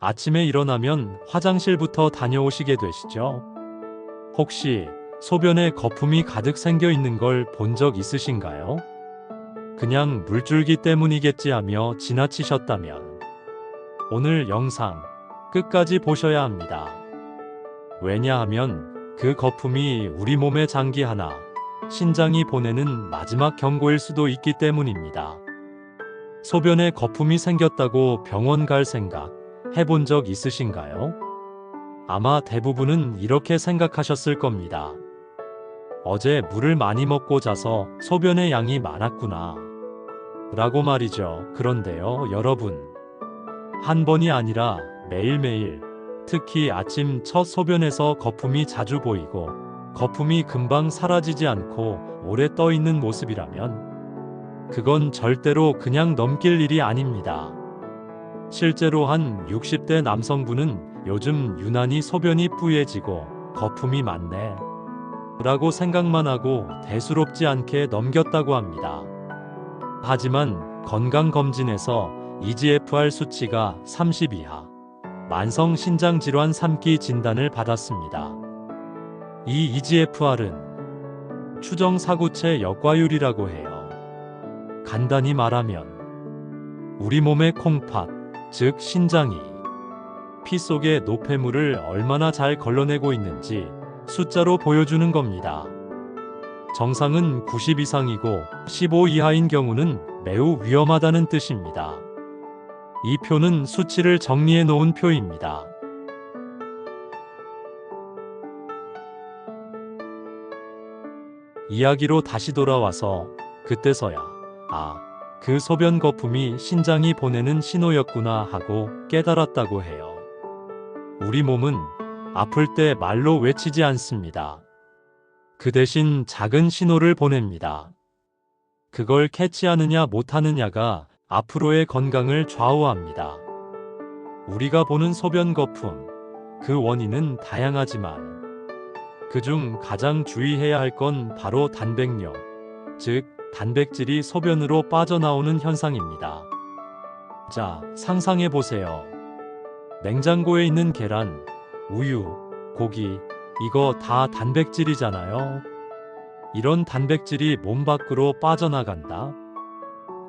아침에 일어나면 화장실부터 다녀오시게 되시죠? 혹시 소변에 거품이 가득 생겨 있는 걸 본 적 있으신가요? 그냥 물줄기 때문이겠지 하며 지나치셨다면 오늘 영상 끝까지 보셔야 합니다. 왜냐하면 그 거품이 우리 몸의 장기 하나, 신장이 보내는 마지막 경고일 수도 있기 때문입니다. 소변에 거품이 생겼다고 병원 갈 생각 해본 적 있으신가요? 아마 대부분은 이렇게 생각하셨을 겁니다. 어제 물을 많이 먹고 자서 소변의 양이 많았구나. 라고 말이죠. 그런데요, 여러분. 한 번이 아니라 매일매일, 특히 아침 첫 소변에서 거품이 자주 보이고, 거품이 금방 사라지지 않고 오래 떠 있는 모습이라면, 그건 절대로 그냥 넘길 일이 아닙니다. 실제로 한 60대 남성분은 요즘 유난히 소변이 뿌얘지고 거품이 많네 라고 생각만 하고 대수롭지 않게 넘겼다고 합니다. 하지만 건강검진에서 EGFR 수치가 30 이하, 만성 신장질환 3기 진단을 받았습니다. 이 EGFR은 추정사구체 역과율이라고 해요. 간단히 말하면 우리 몸의 콩팥, 즉 신장이 피 속의 노폐물을 얼마나 잘 걸러내고 있는지 숫자로 보여주는 겁니다. 정상은 90 이상이고 15 이하인 경우는 매우 위험하다는 뜻입니다. 이 표는 수치를 정리해 놓은 표입니다. 이야기로 다시 돌아와서 그때서야 그 소변 거품이 신장이 보내는 신호였구나 하고 깨달았다고 해요. 우리 몸은 아플 때 말로 외치지 않습니다. 그 대신 작은 신호를 보냅니다. 그걸 캐치하느냐 못하느냐가 앞으로의 건강을 좌우합니다. 우리가 보는 소변 거품, 그 원인은 다양하지만 그중 가장 주의해야 할 건 바로 단백뇨, 즉 단백질이 소변으로 빠져나오는 현상입니다. 자, 상상해 보세요. 냉장고에 있는 계란, 우유, 고기, 이거 다 단백질이잖아요. 이런 단백질이 몸 밖으로 빠져나간다?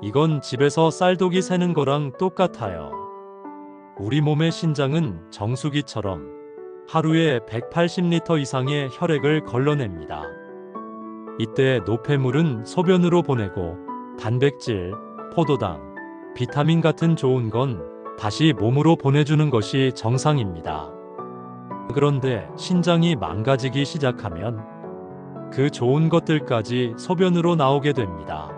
이건 집에서 쌀독이 새는 거랑 똑같아요. 우리 몸의 신장은 정수기처럼 하루에 180리터 이상의 혈액을 걸러냅니다. 이때 노폐물은 소변으로 보내고 단백질, 포도당, 비타민 같은 좋은 건 다시 몸으로 보내주는 것이 정상입니다. 그런데 신장이 망가지기 시작하면 그 좋은 것들까지 소변으로 나오게 됩니다.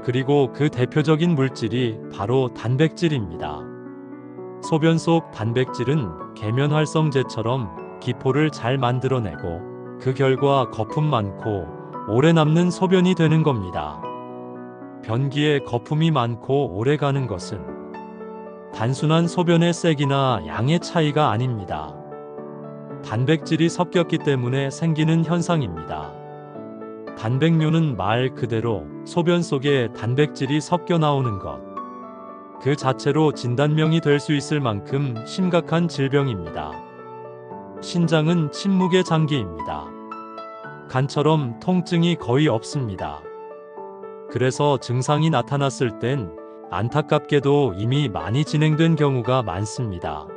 그리고 그 대표적인 물질이 바로 단백질입니다. 소변 속 단백질은 계면활성제처럼 기포를 잘 만들어내고 그 결과 거품 많고 오래 남는 소변이 되는 겁니다. 변기에 거품이 많고 오래 가는 것은 단순한 소변의 색이나 양의 차이가 아닙니다. 단백질이 섞였기 때문에 생기는 현상입니다. 단백뇨는 말 그대로 소변 속에 단백질이 섞여 나오는 것. 그 자체로 진단명이 될 수 있을 만큼 심각한 질병입니다. 신장은 침묵의 장기입니다. 간처럼 통증이 거의 없습니다. 그래서 증상이 나타났을 땐 안타깝게도 이미 많이 진행된 경우가 많습니다.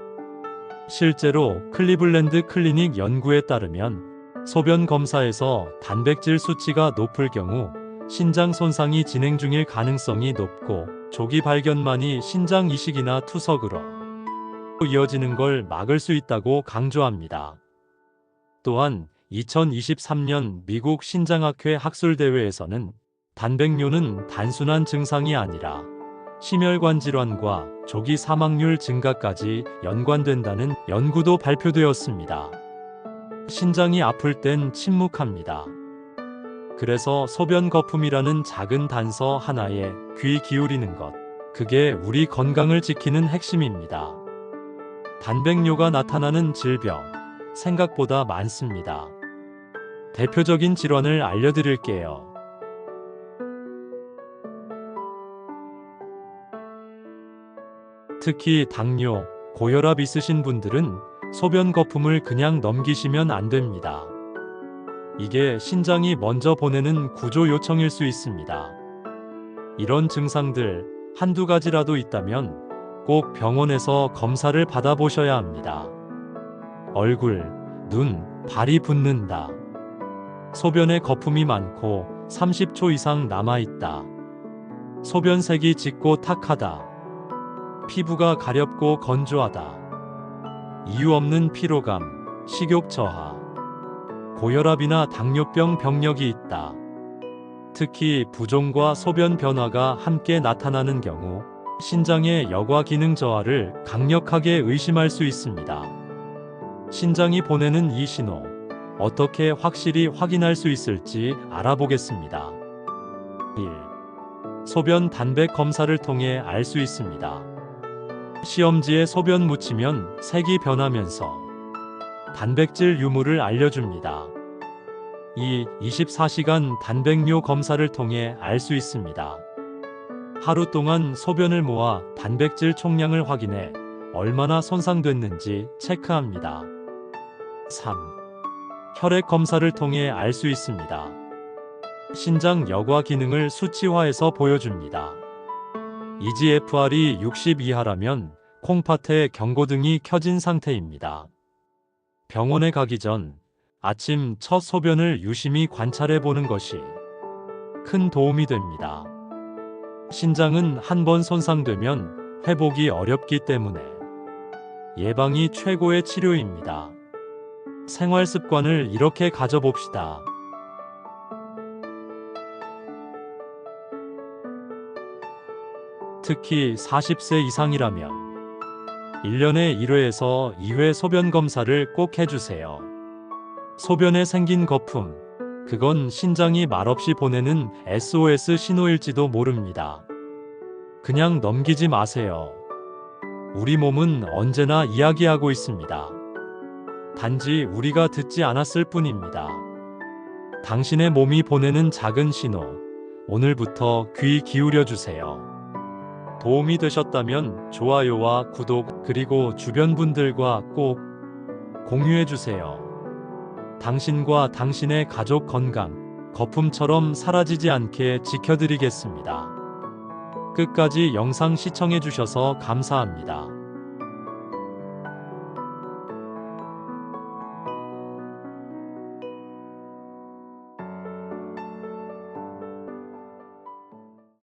실제로 클리블랜드 클리닉 연구에 따르면 소변 검사에서 단백질 수치가 높을 경우 신장 손상이 진행 중일 가능성이 높고 조기 발견만이 신장 이식이나 투석으로 이어지는 걸 막을 수 있다고 강조합니다. 또한 2023년 미국 신장학회 학술대회에서는 단백뇨는 단순한 증상이 아니라 심혈관 질환과 조기 사망률 증가까지 연관된다는 연구도 발표되었습니다. 신장이 아플 땐 침묵합니다. 그래서 소변 거품이라는 작은 단서 하나에 귀 기울이는 것, 그게 우리 건강을 지키는 핵심입니다. 단백뇨가 나타나는 질병, 생각보다 많습니다. 대표적인 질환을 알려드릴게요. 특히 당뇨, 고혈압 있으신 분들은 소변 거품을 그냥 넘기시면 안 됩니다. 이게 신장이 먼저 보내는 구조 요청일 수 있습니다. 이런 증상들 한두 가지라도 있다면 꼭 병원에서 검사를 받아보셔야 합니다. 얼굴, 눈, 발이 붓는다. 소변에 거품이 많고 30초 이상 남아있다. 소변색이 짙고 탁하다. 피부가 가렵고 건조하다. 이유 없는 피로감, 식욕 저하, 고혈압이나 당뇨병 병력이 있다. 특히 부종과 소변 변화가 함께 나타나는 경우 신장의 여과 기능 저하를 강력하게 의심할 수 있습니다. 신장이 보내는 이 신호, 어떻게 확실히 확인할 수 있을지 알아보겠습니다. 1. 소변 단백 검사를 통해 알 수 있습니다. 시험지에 소변 묻히면 색이 변하면서 단백질 유무를 알려줍니다. 2. 24시간 단백뇨 검사를 통해 알 수 있습니다. 하루 동안 소변을 모아 단백질 총량을 확인해 얼마나 손상됐는지 체크합니다. 3. 혈액 검사를 통해 알 수 있습니다. 신장 여과 기능을 수치화해서 보여줍니다. eGFR이 60 이하라면 콩팥에 경고등이 켜진 상태입니다. 병원에 가기 전 아침 첫 소변을 유심히 관찰해 보는 것이 큰 도움이 됩니다. 신장은 한 번 손상되면 회복이 어렵기 때문에 예방이 최고의 치료입니다. 생활 습관을 이렇게 가져봅시다. 특히 40세 이상이라면 1년에 1회에서 2회 소변 검사를 꼭 해주세요. 소변에 생긴 거품, 그건 신장이 말없이 보내는 SOS 신호일지도 모릅니다. 그냥 넘기지 마세요. 우리 몸은 언제나 이야기하고 있습니다. 단지 우리가 듣지 않았을 뿐입니다. 당신의 몸이 보내는 작은 신호, 오늘부터 귀 기울여 주세요. 도움이 되셨다면 좋아요와 구독, 그리고 주변 분들과 꼭 공유해 주세요. 당신과 당신의 가족 건강, 거품처럼 사라지지 않게 지켜드리겠습니다. 끝까지 영상 시청해 주셔서 감사합니다.